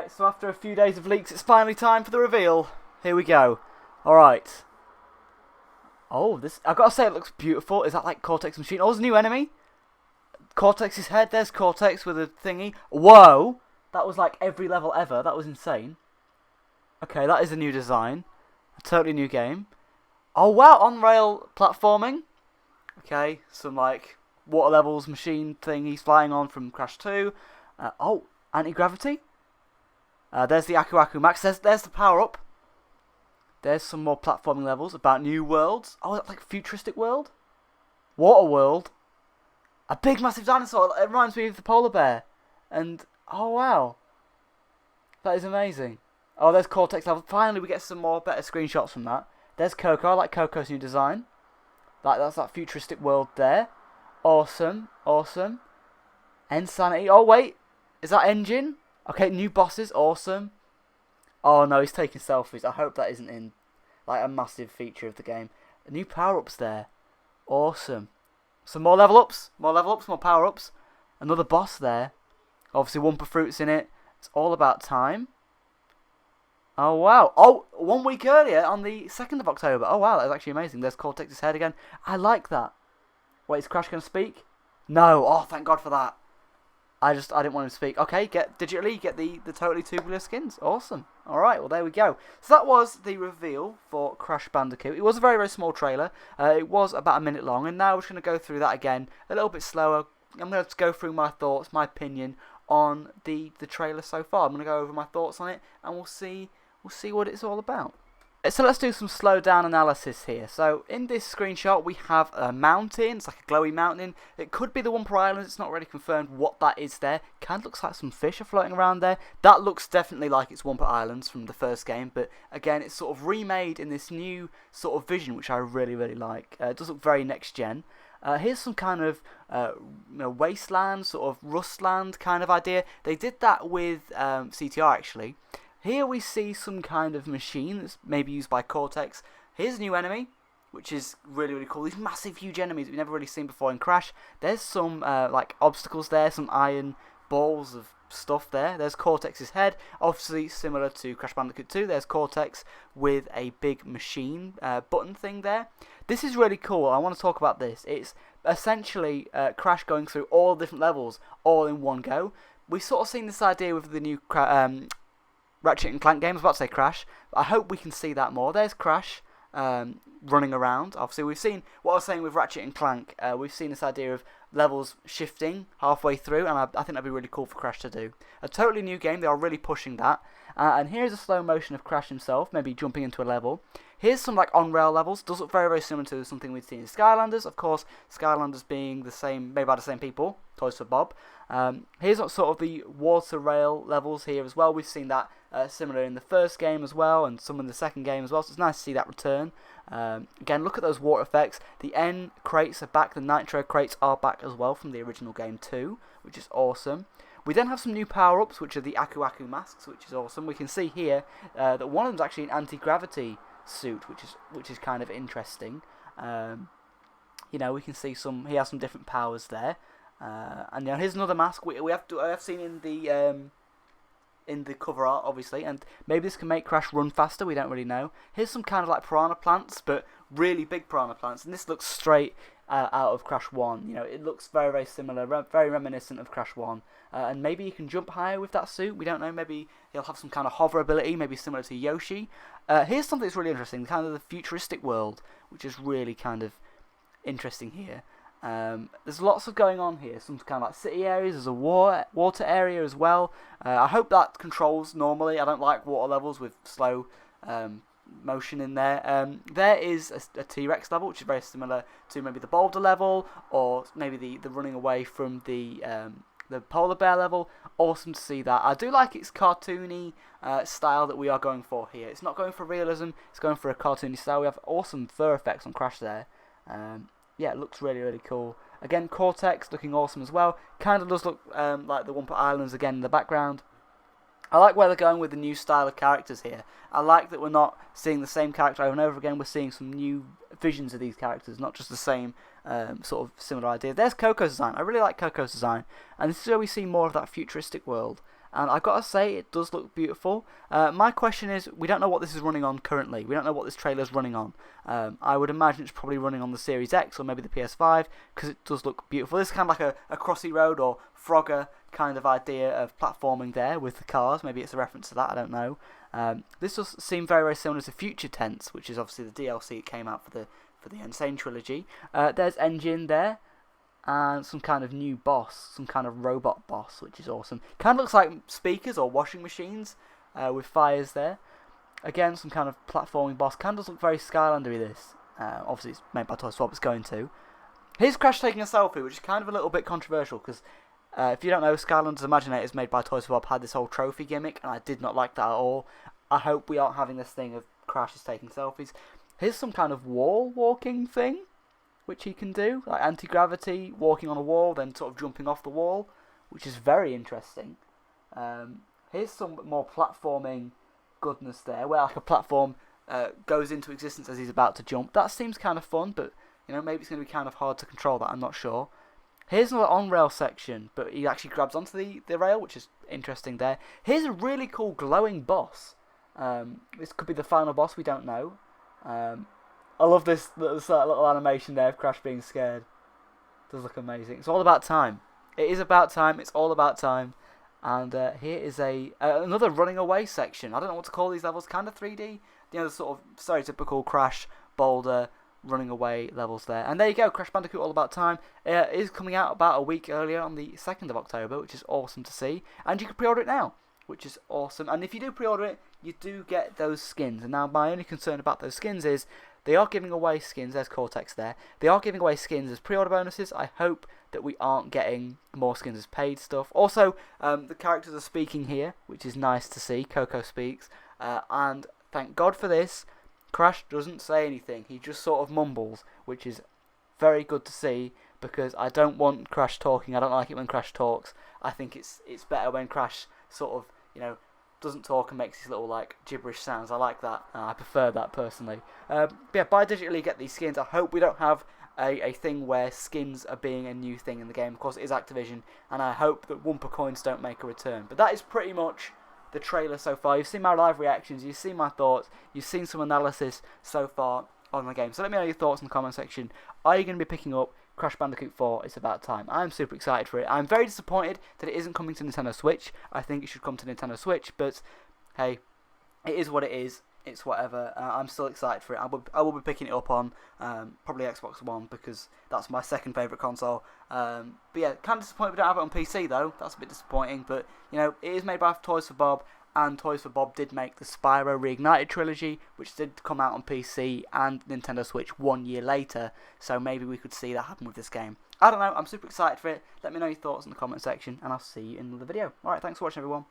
Alright, so after a few days of leaks, it's finally time for the reveal. Here we go. Alright. Oh, this, I've got to say it looks beautiful. Is that like Cortex machine? Oh, there's a new enemy. Cortex's head. There's Cortex with a thingy. Whoa! That was like every level ever. That was insane. Okay, that is a new design. A totally new game. Oh wow, on-rail platforming. Okay, some like water levels machine thing he's flying on from Crash 2. Oh, anti-gravity. There's the Aku Aku Max. There's the power-up. There's some more platforming levels about new worlds. Oh, that's like futuristic world? Water world. A big massive dinosaur. It reminds me of the polar bear. And, oh wow. That is amazing. Oh, there's Cortex level. Finally, we get some more better screenshots from that. There's Coco. I like Coco's new design. That's that futuristic world there. Awesome. Awesome. Insanity. Oh, wait. Is that Engine? Okay, new bosses. Awesome. Oh, no, he's taking selfies. I hope that isn't in like a massive feature of the game. New power-ups there. Awesome. Some more level ups. More level ups, more power-ups. Another boss there. Obviously, Wumpa Fruit's in it. It's all about time. Oh, wow. Oh, 1 week earlier on the 2nd of October. Oh, wow, that's actually amazing. There's Cortex's head again. I like that. Wait, is Crash going to speak? No. Oh, thank God for that. I didn't want him to speak. Okay, get the totally tubular skins. Awesome. Alright, well, there we go. So that was the reveal for Crash Bandicoot. It was a very, very small trailer. It was about a minute long, and now we're just going to go through that again a little bit slower. I'm going to go through my thoughts, my opinion on the trailer so far. I'm going to go over my thoughts on it, and we'll see what it's all about. So let's do some slow down analysis here. So in this screenshot we have a mountain. It's like a glowy mountain. It could be the Wumpa Islands. It's not really confirmed what that is there. Kind of looks like some fish are floating around there. That looks definitely like it's Wumpa Islands from the first game. But again, it's sort of remade in this new sort of vision, which I really, really like. It does look very next gen. Here's some kind of wasteland, sort of rustland kind of idea. They did that with CTR actually. Here we see some kind of machine that's maybe used by Cortex. Here's a new enemy, which is really, really cool. These massive, huge enemies that we've never really seen before in Crash. There's some like obstacles there, some iron balls of stuff there. There's Cortex's head, obviously similar to Crash Bandicoot 2. There's Cortex with a big machine button thing there. This is really cool. I want to talk about this. It's essentially Crash going through all different levels all in one go. We've sort of seen this idea with the new Ratchet and Clank game. I was about to say Crash, but I hope we can see that more. There's Crash running around. Obviously, we've seen what I was saying with Ratchet and Clank. We've seen this idea of levels shifting halfway through, and I think that'd be really cool for Crash to do. A totally new game. They are really pushing that. And here's a slow motion of Crash himself, maybe jumping into a level. Here's some like on-rail levels. Does look very, very similar to something we'd seen in Skylanders. Of course, Skylanders being the same, made by the same people, Toys for Bob. Here's sort of the water rail levels here as well. We've seen that similar in the first game as well, and some in the second game as well. So it's nice to see that return. Again, look at those water effects. The N crates are back. The Nitro crates are back as well from the original game too, which is awesome. We then have some new power-ups, which are the Aku Aku masks, which is awesome. We can see here that one of them is actually an anti-gravity suit, which is kind of interesting. You know, we can see he has some different powers there. And you know, here's another mask I have seen in the cover art, obviously, and maybe this can make Crash run faster. We don't really know. Here's some kind of like piranha plants, but really big piranha plants, and this looks straight out of Crash 1. You know, it looks very, very similar, very reminiscent of Crash 1. And maybe he can jump higher with that suit. We don't know. Maybe he'll have some kind of hover ability, maybe similar to Yoshi. Here's something that's really interesting, kind of the futuristic world, which is really kind of interesting here. There's lots of going on here. Some kind of like city areas. There's a water area as well. I hope that controls normally. I don't like water levels with slow motion in there. There is a T-Rex level, which is very similar to maybe the boulder level, or maybe the running away from the polar bear level. Awesome to see that. I do like its cartoony style that we are going for here. It's not going for realism. It's going for a cartoony style. We have awesome fur effects on Crash there. Yeah, it looks really, really cool. Again, Cortex looking awesome as well. Kind of does look like the Wumpa Islands again in the background. I like where they're going with the new style of characters here. I like that we're not seeing the same character over and over again. We're seeing some new visions of these characters, not just the same sort of similar idea. There's Coco's design. I really like Coco's design. And this is where we see more of that futuristic world. and I've got to say it does look beautiful. My question is, we don't know what this is running on currently. We don't know what this trailer is running on. I would imagine it's probably running on the Series X or maybe the PS5 because it does look beautiful. This is kind of like a Crossy Road or Frogger kind of idea of platforming there with the cars. Maybe it's a reference to that, I don't know. This does seem very, very similar to Future Tense, which is obviously the DLC that came out for the Insane trilogy. There's Engine there, and some kind of new boss, some kind of robot boss, which is awesome. Kind of looks like speakers or washing machines with fires there. Again, some kind of platforming boss. Kind of does look very Skylandery, this. Obviously, it's made by Toy Swap, it's going to. Here's Crash taking a selfie, which is kind of a little bit controversial, because if you don't know, Skylanders Imaginators, made by Toy Swap, had this whole trophy gimmick, and I did not like that at all. I hope we aren't having this thing of Crash is taking selfies. Here's some kind of wall walking thing, which he can do, like anti-gravity, walking on a wall, then sort of jumping off the wall, which is very interesting. Here's some more platforming goodness there, where like a platform goes into existence as he's about to jump. That seems kind of fun, but you know, maybe it's going to be kind of hard to control that, I'm not sure. Here's another on-rail section, but he actually grabs onto the rail, which is interesting there. Here's a really cool glowing boss. This could be the final boss, we don't know. I love this little animation there of Crash being scared. It does look amazing. It's all about time. It is about time. It's all about time. And here is another running away section. I don't know what to call these levels. Kind of 3D. You know, the sort of stereotypical Crash, Boulder, running away levels there. And there you go, Crash Bandicoot All About Time. It is coming out about a week earlier on the 2nd of October, which is awesome to see. And you can pre-order it now, which is awesome. And if you do pre-order it, you do get those skins. And now my only concern about those skins is they are giving away skins. There's Cortex there. They are giving away skins as pre-order bonuses. I hope that we aren't getting more skins as paid stuff. Also, the characters are speaking here, which is nice to see. Coco speaks. And thank God for this. Crash doesn't say anything. He just sort of mumbles, which is very good to see, because I don't want Crash talking. I don't like it when Crash talks. I think it's better when Crash sort of, you know, doesn't talk and makes these little like gibberish sounds. I like that. I prefer that personally. Yeah, buy digitally, get these skins. I hope we don't have a thing where skins are being a new thing in the game. Of course, it is Activision, and I hope that Wumpa coins don't make a return. But that is pretty much the trailer so far. You've seen my live reactions, you've seen my thoughts, you've seen some analysis so far on the game. So let me know your thoughts in the comment section. Are you going to be picking up Crash Bandicoot 4? It's about time. I'm super excited for it. I'm very disappointed that it isn't coming to Nintendo Switch. I think it should come to Nintendo Switch, but hey, it is what it is. It's whatever. I'm still excited for it. I will be picking it up on probably Xbox One, because that's my second favourite console. But yeah, kind of disappointed we don't have it on PC though. That's a bit disappointing. But you know, it is made by Toys for Bob, and Toys for Bob did make the Spyro Reignited trilogy, which did come out on PC and Nintendo Switch 1 year later. So maybe we could see that happen with this game. I don't know. I'm super excited for it. Let me know your thoughts in the comment section, and I'll see you in another video. Alright, thanks for watching, everyone.